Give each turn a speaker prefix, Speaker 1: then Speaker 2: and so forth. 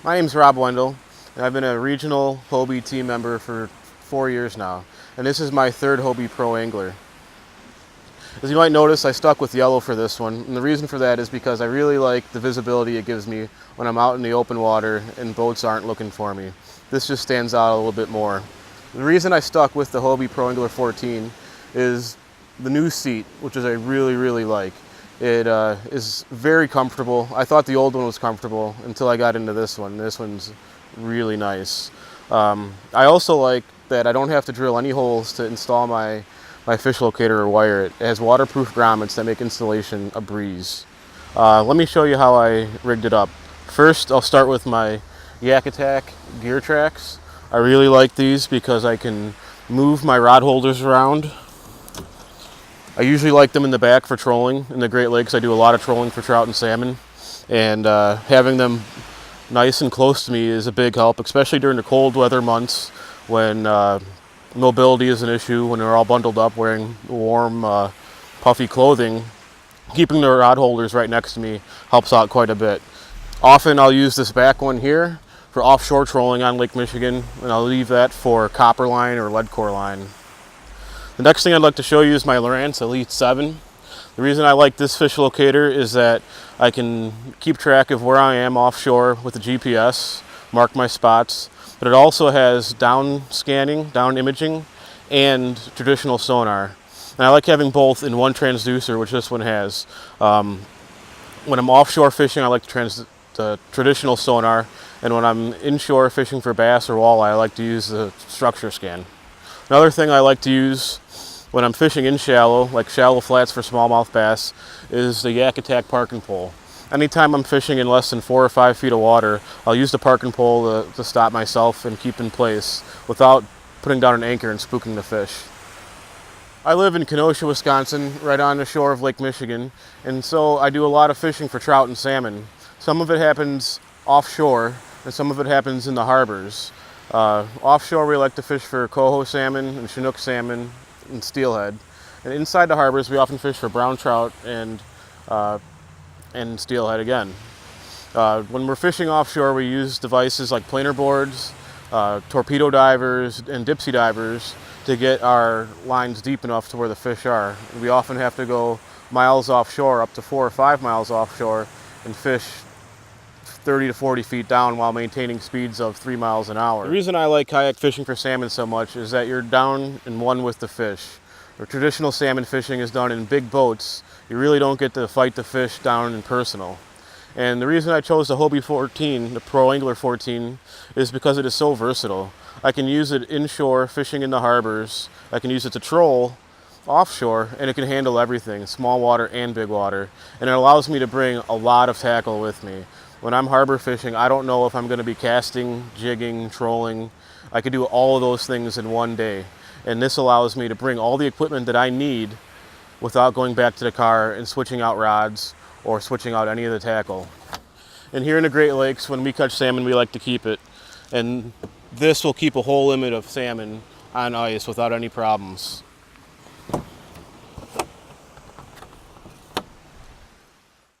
Speaker 1: My name's Rob Wendel, and I've been a regional Hobie team member for 4 years now, and this is my third Hobie Pro Angler. As you might notice, I stuck with yellow for this one, and the reason for that is because I really like the visibility it gives me when I'm out in the open water and boats aren't looking for me. This just stands out a little bit more. The reason I stuck with the Hobie Pro Angler 14 is the new seat, which I really like. It is very comfortable. I thought the old one was comfortable until I got into this one. This one's really nice. I also like that I don't have to drill any holes to install my fish locator or wire it. It has waterproof grommets that make installation a breeze. Let me show you how I rigged it up. First, I'll start with my Yak Attack gear tracks. I really like these because I can move my rod holders around. I usually like them in the back for trolling. In the Great Lakes, I do a lot of trolling for trout and salmon, and having them nice and close to me is a big help, especially during the cold weather months when mobility is an issue, when we're all bundled up wearing warm, puffy clothing. Keeping the rod holders right next to me helps out quite a bit. Often I'll use this back one here for offshore trolling on Lake Michigan, and I'll leave that for copper line or lead core line. The next thing I'd like to show you is my Lowrance Elite 7. The reason I like this fish locator is that I can keep track of where I am offshore with the GPS, mark my spots, but it also has down scanning, down imaging, and traditional sonar. And I like having both in one transducer, which this one has. When I'm offshore fishing, I like the traditional sonar, and when I'm inshore fishing for bass or walleye, I like to use the structure scan. Another thing I like to use when I'm fishing in shallow, like shallow flats for smallmouth bass, is the Yak Attack park and pole. Anytime I'm fishing in less than 4 or 5 feet of water, I'll use the park and pole to stop myself and keep in place without putting down an anchor and spooking the fish. I live in Kenosha, Wisconsin, right on the shore of Lake Michigan, and so I do a lot of fishing for trout and salmon. Some of it happens offshore, and some of it happens in the harbors. Offshore, we like to fish for coho salmon and Chinook salmon and steelhead. And inside the harbors, we often fish for brown trout and steelhead again. When we're fishing offshore, we use devices like planer boards, torpedo divers, and dipsy divers to get our lines deep enough to where the fish are. We often have to go miles offshore, up to 4 or 5 miles offshore, and fish 30 to 40 feet down while maintaining speeds of 3 miles an hour. The reason I like kayak fishing for salmon so much is that you're down and one with the fish. Where traditional salmon fishing is done in big boats, you really don't get to fight the fish down and personal. And the reason I chose the Hobie 14, the Pro Angler 14, is because it is so versatile. I can use it inshore, fishing in the harbors. I can use it to troll offshore, and it can handle everything, small water and big water. And it allows me to bring a lot of tackle with me. When I'm harbor fishing, I don't know if I'm going to be casting, jigging, trolling. I could do all of those things in one day. And this allows me to bring all the equipment that I need without going back to the car and switching out rods or switching out any of the tackle. And here in the Great Lakes, when we catch salmon, we like to keep it. And this will keep a whole limit of salmon on ice without any problems.